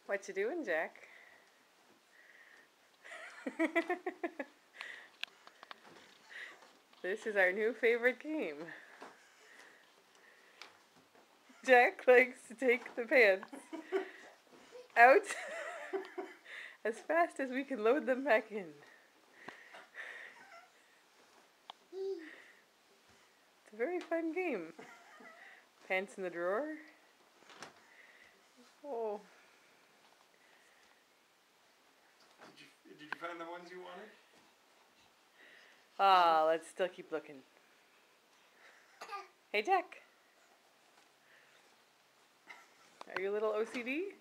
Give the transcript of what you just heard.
What you doing, Jack? This is our new favorite game. Jack likes to take the pants out as fast as we can load them back in. It's a very fun game. Pants in the drawer. Oh. Did you find the ones you wanted? Ah, let's still keep looking. Hey, Jack. Are you a little OCD?